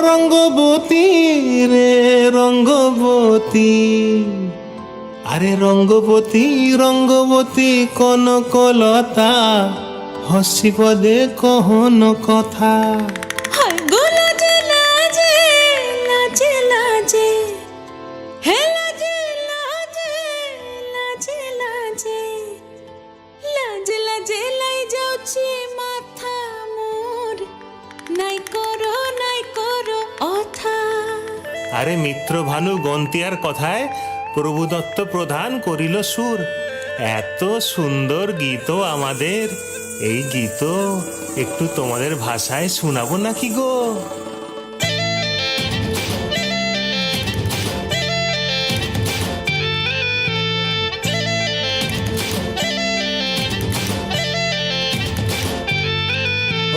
রঙ্গবতী রে রঙ্গবতী, আরে রঙ্গবতী রঙ্গবতী কনকলতা, হসি পদে কহন কথা। হায় গো লাজে লাজে লাজে লাজে, হে লাজে লাজে লাজে লাজে, লাজে লাজে লাই যাଉଛି মাথা মোর, নাই করো অথা। আরে মিত্র ভানু গন্তিয়ার কথায় প্রভুদত্ত প্রধান করিল সুর। এত সুন্দর গীত আমাদের, এই গীত একটু তোমাদের ভাষায় শোনাবো নাকি গো?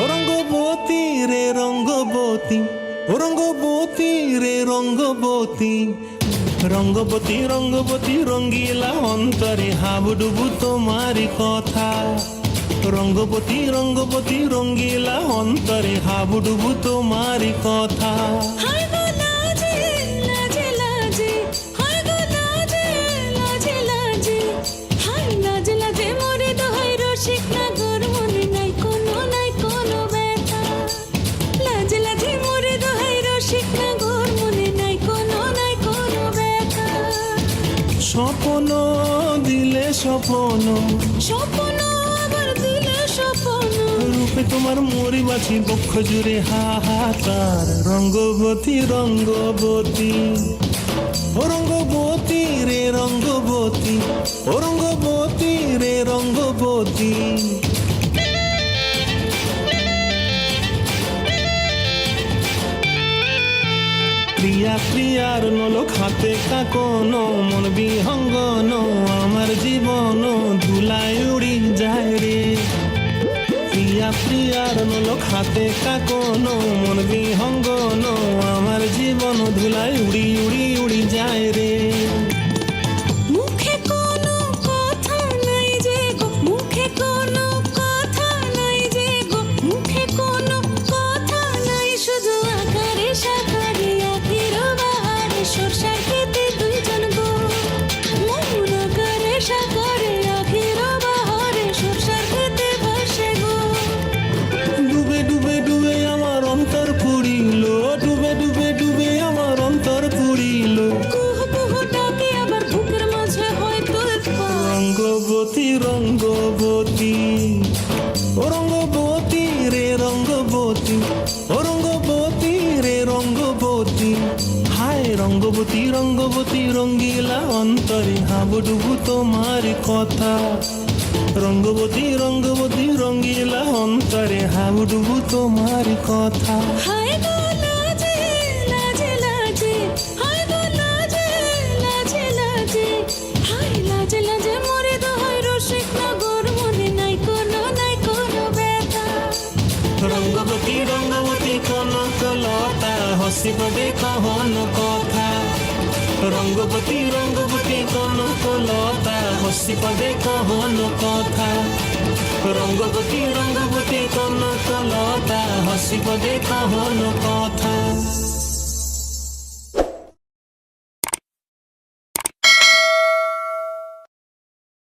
রঙ্গবতী রে রঙ্গবতী, রঙ্গবতী রে রঙ্গবতী, রঙ্গবতী রঙ্গবতী রঙ্গিলা অন্তরে হাবুডুবু তোমারি কথা। রঙ্গবতী রঙ্গবতী রঙ্গিলা অন্তরে হাবুডুবু তোমারি কথা। হায় গো লাজে লাজে লাজে, হায় গো লাজে লাজে লাজে, হায় লাজে লাজে মোরে দোহাই রসিক নাগর, মনে নাই কোনো ব্যথা। লাজে লাজে মোরে দোহাই রসিক নাগর, মনে নাই কোনো ব্যথা। স্বপ্ন দিলে স্বপ্ন, স্বপ্ন আবার দিলে স্বপ্ন, রূপে তোমার মরি বাছি বক্ষ জুড়ে হাহাকার। রঙ্গবতী রঙ্গবতী, ও রঙ্গবতী রে রঙ্গবতী, ও রঙ্গবতী রে রঙ্গবতী। প্রিয়া প্রিয়ার নলক হাতে কাকন, মন বিহঙ্গন আমার জীবন ধুলায় উড়ি যায় রে। প্রিয়া প্রিয়ার নলক হাতে কাকন, মন বিহঙ্গন আমার জীবন ধুলায় উড়ি উড়ি উড়ি যায় রে। মুখে কোনো কথা নাই যে গো, মুখে কোনো কথা নাই যে গো, মুখে কোনো কথা নাই, শুধু আকারে সাকারে আখির বাহারে সরষার খেতে দুইজন গো। মন আকারে সাকারে আখির বাহারে সরষার খেতে ভাসে গো। ডুবে ডুবে ডুবে আমার অন্তর পুড়িল, ডুবে ডুবে ডুবে আমার অন্তর পুড়িল। কুহু কুহু ডাকে আবার বুকের মাঝে হয় তুলপা। রঙ্গবতী রঙ্গবতী, ও রঙ্গবতী রে রঙ্গবতী, ও রঙ্গবতী রে রঙ্গবতী। হায় রঙ্গবতী রঙ্গবতী রঙ্গিলা অন্তরে হাবুডুবু তোমার কথা। রঙ্গবতী রঙ্গবতী রঙ্গিলা অন্তরে হাবুডুবু তোমার কথা। হায় গো লাজে লাজে লাজে, হায় গো লাজে লাজে লাজে, হায় লাজে লাজে মোরে দোহাই রসিক নাগর, মনে নাই কোনো ব্যথা। রঙ্গবতী রঙ্গবতী কনকলতা, হসি পদে কহন কথা। রঙ্গবতী রঙ্গবতী কনকলতা, হসি পদে কহন কথা। রঙ্গবতী রঙ্গবতী কনকলতা, হসি পদে কহন কথা।